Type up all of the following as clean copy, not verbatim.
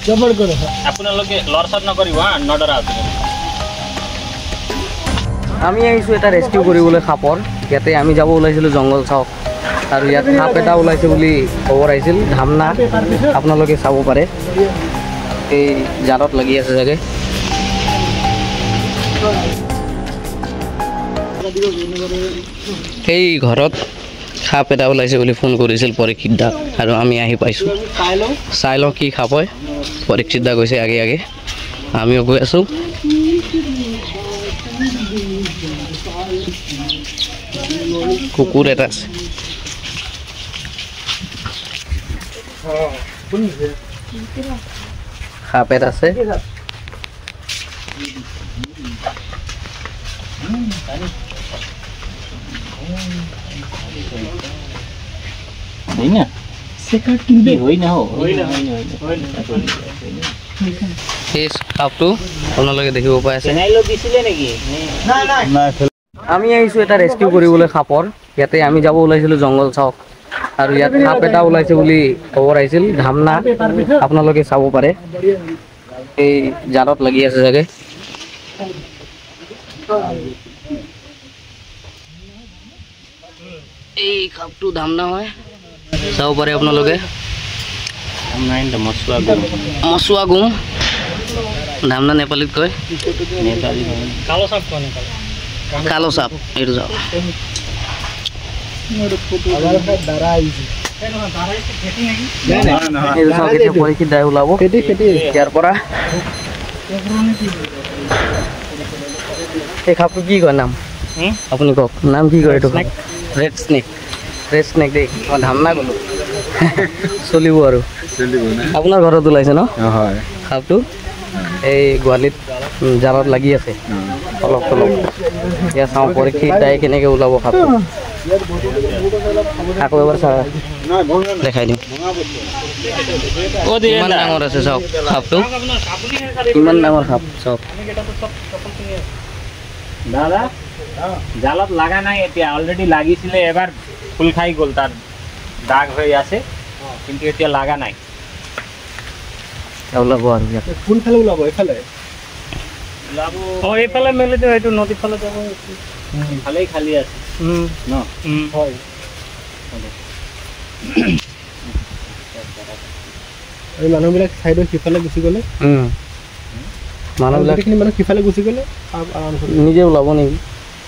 আপোনালোকে লৰচৰ নকৰিব হা নডৰা আমি আহিছোঁ এটা ৰেস্কিউ কৰিবলৈ সাপৰ ইয়াতে আমি যাব ওলাইছিলোঁ জংঘল চাওক আৰু ইয়াত সাপ এটা ওলাইছে বুলি খবৰ আহিছিল ধামনা আপোনালোকে চাব পাৰে এই জালত লাগি আছে চাগে এই ঘৰত সাপ এটা ওলাইছে বুলি ফোন কৰিছিল পৰীক্ষিত দা আৰু আমি আহি পাইছোঁ চাই লওঁ কি সাপ হয় পৰীক্ষিত দা গৈছে আগে আগে আমিও গৈ আছোঁ কুকুৰ এটা আছে সাপ এটা আছে होइन सेकन्ड होइन हो এই সাপটো আপোনালোকে দেখিব পাই আছে আমি আহিছোঁ এটা ৰেস্কিউ কৰিবলৈ সাপৰ ইয়াতে আমি যাব ওলাইছিলোঁ জংঘল চাওক আৰু ইয়াত সাপ এটা ওলাইছে বুলি খবৰ আহিছিল ধামনা আপোনালোকে চাব পাৰে এই জালত লাগি আছে চাগে এই সাপটো ধামনা হয় চাব পাৰে আপোনালোকে মচুৱা গুম ধামনা নেপালীত কয় কালো সাপ এইটো চাওক পৰীক্ষিত দাই ওলাব ইয়াৰ পৰা এই সাপটো কি কয় নাম আপুনি কওক নাম কি কয় এইটো ৰেড স্নেক দেই মই ধামনা গ'লোঁ চলিব আৰু আপোনাৰ ঘৰত ওলাইছে ন সাপটো এই গোৱালিত জালত লাগি আছে অলপ চলপ এতিয়া চাওঁ পৰীক্ষিত দাই কেনেকৈ ওলাব সাপটো আকৌ এবাৰ দেখাই দিম কিমান ডাঙৰ আছে চাওক সাপটো কিমান ডাঙৰ সাপ চাওক দাদা জালত লাগা নাই এতিয়া অলৰেডি লাগিছিলে এবাৰ ফুল খাই গ'ল তাৰ দাগ হৈ আছে কিন্তু এতিয়া লাগা নাই ওলাব আৰু কোনফালে ওলাব এইফালে এইফালে মেলিতো এইটো নদীৰ ফালে যাব ভালেই খালী আছে ন হয় এই মানুহবিলাক চাইডৰ সিফালে গুচি গ'লে মানুহবিলাক মানুহ সিফালে গুচি গ'লে নিজে ওলাব নেকি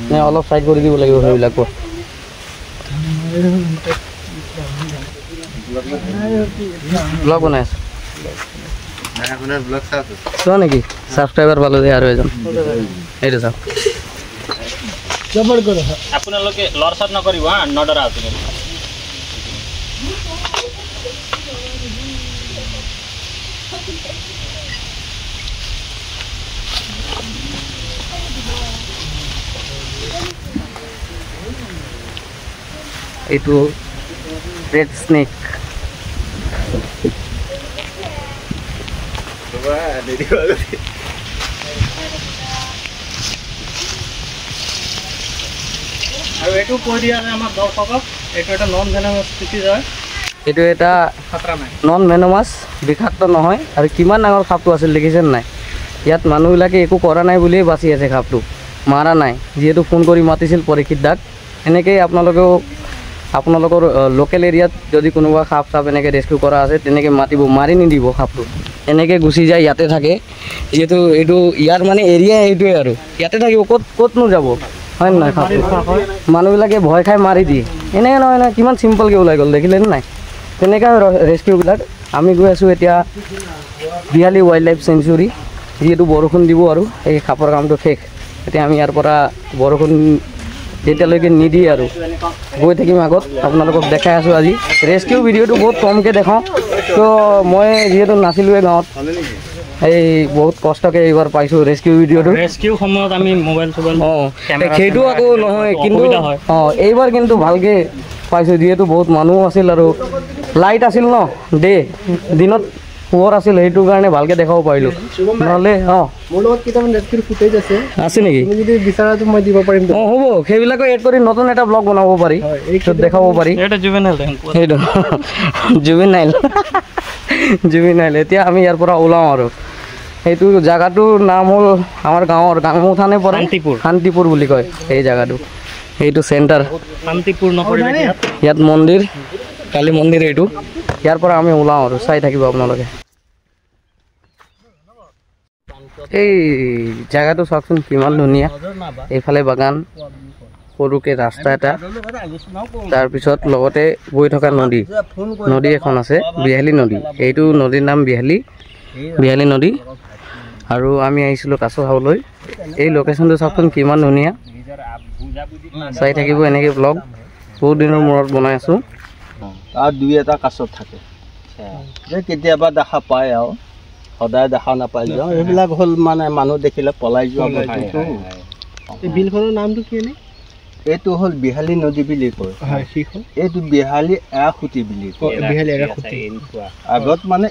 নে অলপ চাইড কৰি দিব লাগিব সেইবিলাকো ব্লগ বনাই আছে চোৱা নেকি ছাবস্ক্ৰাইবাৰ পালোঁ যে আৰু এজন এইটো চাওক আপোনালোকে লৰচৰ নকৰিব হা নডৰা এইটো ৰেড স্নেক আৰু এইটো কৈ দিয়া আমাৰ দৰ্শকক এইটো এটা নন ভেনমাছ স্পিচিছ হয় এইটো এটা খাতৰা নাই নন ভেনমাছ বিষাক্ত নহয় আৰু কিমান ডাঙৰ সাপটো আছিল দেখিছেনে নাই ইয়াত মানুহবিলাকে একো কৰা নাই বুলিয়ে বাচি আছে সাপটো মাৰা নাই যিহেতু ফোন কৰি মাতিছিল পৰীক্ষিত দাক এনেকৈ আপোনালোকৰ লোকেল এৰিয়াত যদি কোনোবা সাপ এনেকৈ ৰেস্কিউ কৰা আছে তেনেকৈ মাতিব মাৰি নিদিব সাপটো এনেকৈ গুচি যায় ইয়াতে থাকে যিহেতু এইটো ইয়াৰ মানে এৰিয়া এইটোৱে আৰু ইয়াতে থাকিব ক'তনো যাব হয় নহয় সাপটো মানুহবিলাকে ভয় খাই মাৰি দিয়ে এনেকৈ নহয় নহয় কিমান চিম্পলকৈ ওলাই গ'ল দেখিলেনে নাই তেনেকৈ ৰেস্কিউবিলাক আমি গৈ আছোঁ এতিয়া বিহালী ৱাইল্ড লাইফ চেঞ্চুৰী যিহেতু বৰষুণ দিব আৰু এই সাপৰ কামটো শেষ এতিয়া আমি ইয়াৰ পৰা বৰষুণ যেতিয়ালৈকে নিদিয়ে আৰু গৈ থাকিম আগত আপোনালোকক দেখাই আছোঁ আজি ৰেস্কিউ ভিডিঅ'টো বহুত কমকৈ দেখাওঁ তো মই যিহেতু নাছিলোঁৱে গাঁৱত এই বহুত কষ্টকৈ এইবাৰ পাইছোঁ ৰেস্কিউ ভিডিঅ'টো ৰেস্কিউ সময়ত আমি মোবাইল সেইটো আকৌ নহয় কিন্তু এইবাৰ কিন্তু ভালকৈ পাইছোঁ যিহেতু বহুত মানুহ আছিল আৰু লাইট আছিল ন দিনত পোহৰ আছিল সেইটো কাৰণে ভালকৈ দেখাব পাৰিলোঁ নহ'লে মোৰ লগত কেইটামান ৰেস্কিউৰ ফুটেজ আছে নেকি তুমি যদি বিচাৰাটো মই দিব পাৰিম হ'ব সেইবিলাকো এড কৰি নতুন এটা ব্লগ বনাব পাৰি দেখাব পাৰি এটা জুভেনাইল সেইটো জুভেনাইল জুবিনাইল এতিয়া আমি ইয়াৰ পৰা ওলাওঁ আৰু সেইটো জেগাটোৰ নাম হ'ল আমাৰ গাঁৱৰ গাংমুথানে পৰে শান্তিপুৰ বুলি কয় এই জেগাটো এইটো চেণ্টাৰ শান্তিপূৰ্ণ পৰিৱেশ ইয়াত মন্দিৰ কালী মন্দিৰ এইটো ইয়াৰ পৰা আমি ওলাওঁ আৰু চাই থাকিব আপোনালোকে এই জেগাটো চাওকচোন কিমান ধুনীয়া এইফালে বাগান সৰুকৈ ৰাস্তা এটা তাৰপিছত লগতে বৈ থকা নদী এখন আছে বিহালী নদী এইটো নদীৰ নাম বিহালী নদী আৰু আমি আহিছিলোঁ কাছ চাবলৈ এই লোকেশ্যনটো চাওকচোন কিমান ধুনীয়া চাই থাকিব এনেকৈ ব্লগ বহুত দিনৰ মূৰত বনাই আছোঁ তাত দুই এটা কাছত থাকে যে কেতিয়াবা দেখা পায় আৰু সদায় দেখা নাপায় যাওঁ এইবিলাক হ'ল মানে মানুহ দেখিলে পলাই যোৱা বস্তুটো এই বিলখনৰ নামটো কি এনে এইটো হ'ল বিহালী নদী বুলি কয় এইটো বিহালী এৰাসুতি বুলি কয় বিহালী এৰাসুতি আগত মানে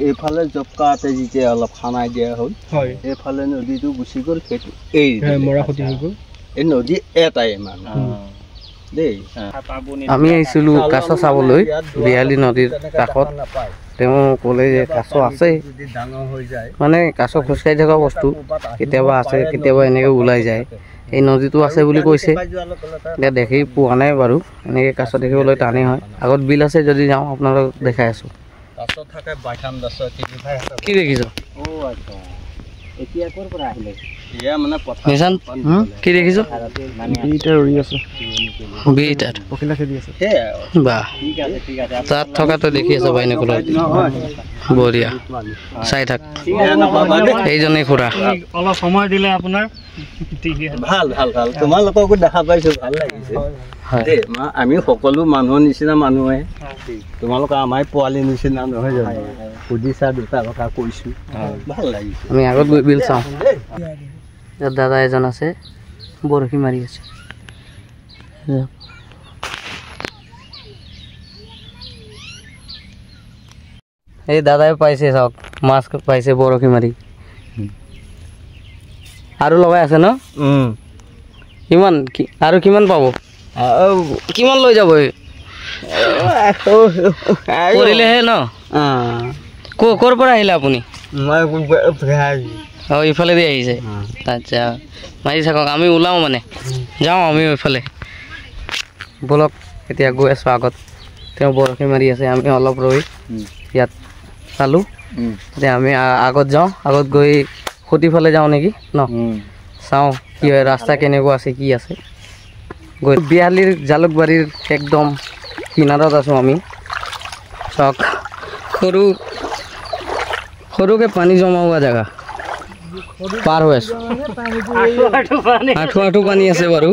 এইফালে জবকাতে যেতিয়া অলপ খানাই দিয়া হ'ল হয় এইফালে নদীটো গুচি গ'ল সেইটো এই মৰাসুতি হৈ গ'ল এই নদী এটাই মানে দেই আমি আহিছিলোঁ কাছ চাবলৈ বিহালী নদীৰ কাষত তেওঁ ক'লে যে কাছ আছে ডাঙৰ হৈ যায় মানে কাছ খোজকাঢ়ি থকা বস্তু কেতিয়াবা আছে কেতিয়াবা এনেকৈ ওলাই যায় এই নদীটো আছে বুলি কৈছে এতিয়া দেখি পোৱা নাই বাৰু এনেকৈ কাছ দেখিবলৈ টানেই হয় আগত বিল আছে যদি যাওঁ আপোনালোকক দেখাই আছোঁ কাছ থাকে বাইখান দাছ কি দেখিছ এতিয়া ক'ৰ পৰা আহিলে এয়া মানে নিশান কি দেখিছ বিটা ৰৈ আছে বিটাৰ পখিলা খেলি আছে বাহ ঠিক আছে তাত থকাটো দেখি আছোঁ বাইনকুলাৰ বঢ়িয়া চাই থাক এইজনেই খুৰা অলপ সময় দিলে আপোনাৰ ভাল ভাল ভাল তোমালোককো দেখা পাইছোঁ ভাল লাগিছে দেই আমি সকলো মানুহৰ নিচিনা মানুহে তোমালোকে আমাৰ পোৱালি নিচিনা নহয় জানো সুধিছা দুটা কথা কৈছোঁ ভাল লাগিছে আমি আগত গৈ বিল চাওঁ ইয়াত দাদা এজন আছে বৰশী মাৰি আছে এই দাদাই পাইছে চাওক মাছ পাইছে বৰশী মাৰি আৰু লগাই আছে ন কিমান আৰু কিমান পাব কিমান লৈ যাব কৰিলেহে ন ক'ৰ পৰা আহিলে আপুনি অঁ ইফালেদি আহিছে আচ্ছা মাৰি থাকক আমি ওলাওঁ মানে যাওঁ আমি এইফালে ব'লক এতিয়া গৈ আছোঁ আগত তেওঁ বৰশী মাৰি আছে আমি অলপ ৰৈ ইয়াত চালোঁ এতিয়া আমি আগত যাওঁ আগত গৈ খুটিফালে যাওঁ নেকি ন চাওঁ কি হয় ৰাস্তা কেনেকুৱা আছে কি আছে গৈ বিহালীৰ জালুকবাৰীৰ একদম কিনাৰত আছোঁ আমি চাওক সৰুকৈ পানী জমা হোৱা জেগা পাৰ হৈ আছোঁ আঁঠু পানী আছে বাৰু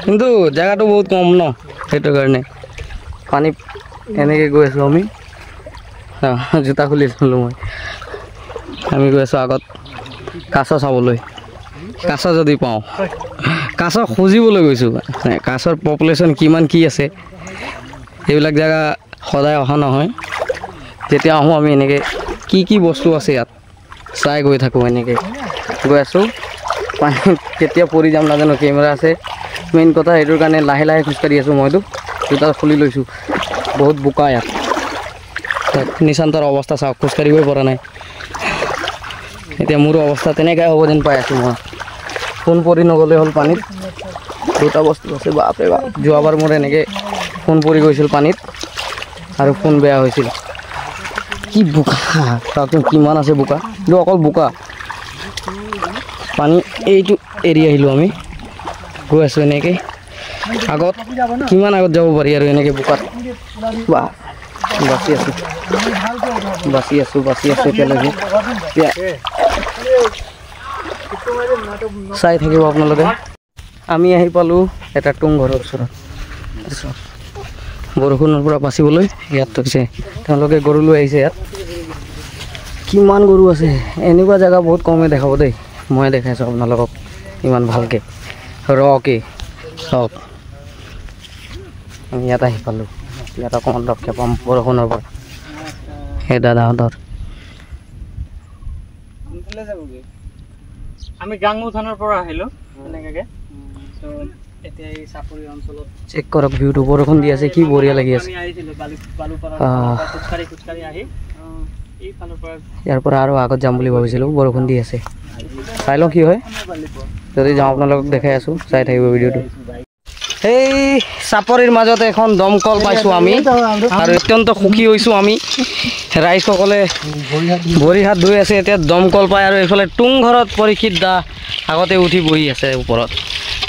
কিন্তু জেগাটো বহুত কম ন সেইটো কাৰণে পানী এনেকৈ গৈ আছোঁ আমি জোতা খুলি ল'লোঁ মই আমি গৈ আছোঁ আগত কাছ চাবলৈ কাছ যদি পাওঁ কাছ খুজিবলৈ গৈছোঁ কাছৰ পপুলেশ্যন কিমান কি আছে এইবিলাক জেগা সদায় অহা নহয় যেতিয়া আহোঁ আমি এনেকৈ কি বস্তু আছে ইয়াত চাই গৈ থাকোঁ এনেকৈ গৈ আছোঁ পানীত কেতিয়া পৰি যাম নাজানো কেমেৰা আছে মেইন কথা সেইটোৰ কাৰণে লাহে লাহে খোজকাঢ়ি আছোঁ মইতো জোতা খুলি লৈছোঁ বহুত বোকা ইয়াত নিশান্তৰ অৱস্থা চাওক খোজকাঢ়িবই পৰা নাই এতিয়া মোৰ অৱস্থা তেনেকৈ হ'ব যেন পাই আছোঁ মই ফোন পৰি নগ'লে হ'ল পানীত দুটা বস্তু আছে বাপৰে বাপ যোৱাবাৰ মোৰ এনেকৈ ফোন পৰি গৈছিল পানীত আৰু ফোন বেয়া হৈছিল কি বোকা চাওকচোন কিমান আছে বোকা কিন্তু অকল বোকা পানী এইটো এৰি আহিলোঁ আমি গৈ আছোঁ এনেকৈ আগত কিমান আগত যাব পাৰি আৰু এনেকৈ বোকাত বাহ বাচি আছোঁ এতিয়ালৈকে চাই থাকিব আপোনালোকে আমি আহি পালোঁ এটা টুং ঘৰৰ ওচৰত বৰষুণৰ পৰা বাচিবলৈ ইয়াত থৈছে তেওঁলোকে গৰু লৈ আহিছে ইয়াত কিমান গৰু আছে এনেকুৱা জেগা বহুত কমেই দেখাব দেই মই দেখাইছোঁ আপোনালোকক ইমান ভালকৈ ৰকে চব আমি ইয়াত আহি পালোঁ ইয়াত অকণমান ৰক্ষা পাম বৰষুণৰ পৰা সেই দাদাহঁতৰ আমি গাংমু থানৰ পৰা আহিলোঁ এনেকৈ এতিয়া এই চাপৰি অঞ্চলত চেক কৰক ভিউটো বৰষুণ দি আছে কি বঢ়িয়া লাগি আছে ইয়াৰ পৰা আৰু আগত যাম বুলি ভাবিছিলোঁ বৰষুণ দি আছে চাই লওঁ কি হয় যদি যাওঁ আপোনালোকক দেখাই আছোঁ চাই থাকিব ভিডিঅ'টো এই চাপৰিৰ মাজতে এখন দমকল পাইছোঁ আমি আৰু অত্যন্ত সুখী হৈছোঁ আমি ৰাইজসকলে ভৰি হাত ধুই আছে এতিয়া দমকল পায় আৰু এইফালে টুং ঘৰত পৰীক্ষিত দা আগতে উঠি বহি আছে ওপৰত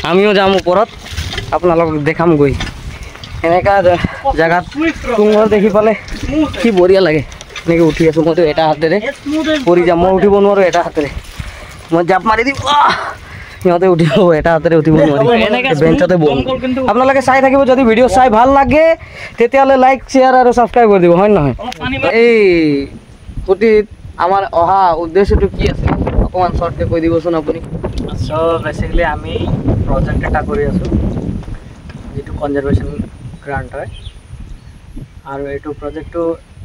আমিও যাম ওপৰত আপোনালোকক দেখাম গৈ এনেকুৱা জেগাত টুং ঘৰ দেখি পালে কি বঢ়িয়া লাগে এনেকৈ উঠি আছোঁ মইতো এটা হাতেৰে পৰি যাম মই উঠিব নোৱাৰোঁ এটা হাতেৰে মই জাপ মাৰি দিম সিহঁতে উঠিব এটা হাতেৰে উঠিব নোৱাৰিম বেঞ্চতে বহোঁ আপোনালোকে চাই থাকিব যদি ভিডিঅ' চাই ভাল লাগে তেতিয়াহ'লে লাইক শ্বেয়াৰ আৰু ছাবস্ক্ৰাইব কৰি দিব হয় নহয় এই কুটিত আমাৰ অহা উদ্দেশ্যটো কি আছে অকণমান শ্বৰ্টকৈ কৈ দিবচোন আপুনি চ' বেচিকেলি আমি প্ৰজেক্ট এটা কৰি আছোঁ যিটো কনজাৰভেশ্যন গ্ৰাণ্ট হয় আৰু এইটো প্ৰজেক্টটো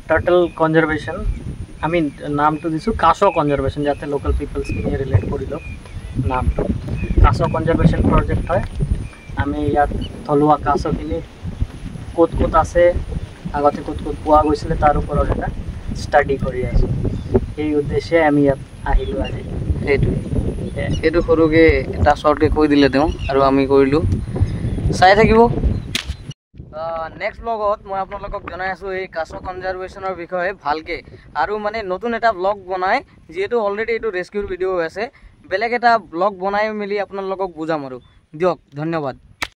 টাৰ্টল কনজাৰভেশ্যন আমি নামটো দিছোঁ কাছ কনজাৰভেশ্যন যাতে লোকেল পিপলছখিনিয়ে ৰিলেট কৰি লওক নামটো কাছ কনজাৰভেশ্যন প্ৰজেক্ট হয় আমি ইয়াত থলুৱা কাছখিনি ক'ত ক'ত আছে আগতে ক'ত ক'ত পোৱা গৈছিলে তাৰ ওপৰত এটা ষ্টাডি কৰি আছোঁ সেই উদ্দেশ্যে আমি ইয়াত আহিলোঁ আজি সেইটোৱে এইটো সৰুকৈ এটা শ্বৰ্টকৈ কৈ দিলে তেওঁ আৰু আমি কৰিলোঁ চাই থাকিব নেক্সট ব্লগত মই আপোনালোকক জনাই আছোঁ এই কাছ কনজাৰভেশ্যনৰ বিষয়ে ভালকৈ আৰু মানে নতুন এটা ব্লগ বনাই যিহেতু অলৰেডি এইটো ৰেস্কিউৰ ভিডিঅ' হৈ আছে বেলেগ এটা ব্লগ বনাই মেলি আপোনালোকক বুজাম আৰু দিয়ক ধন্যবাদ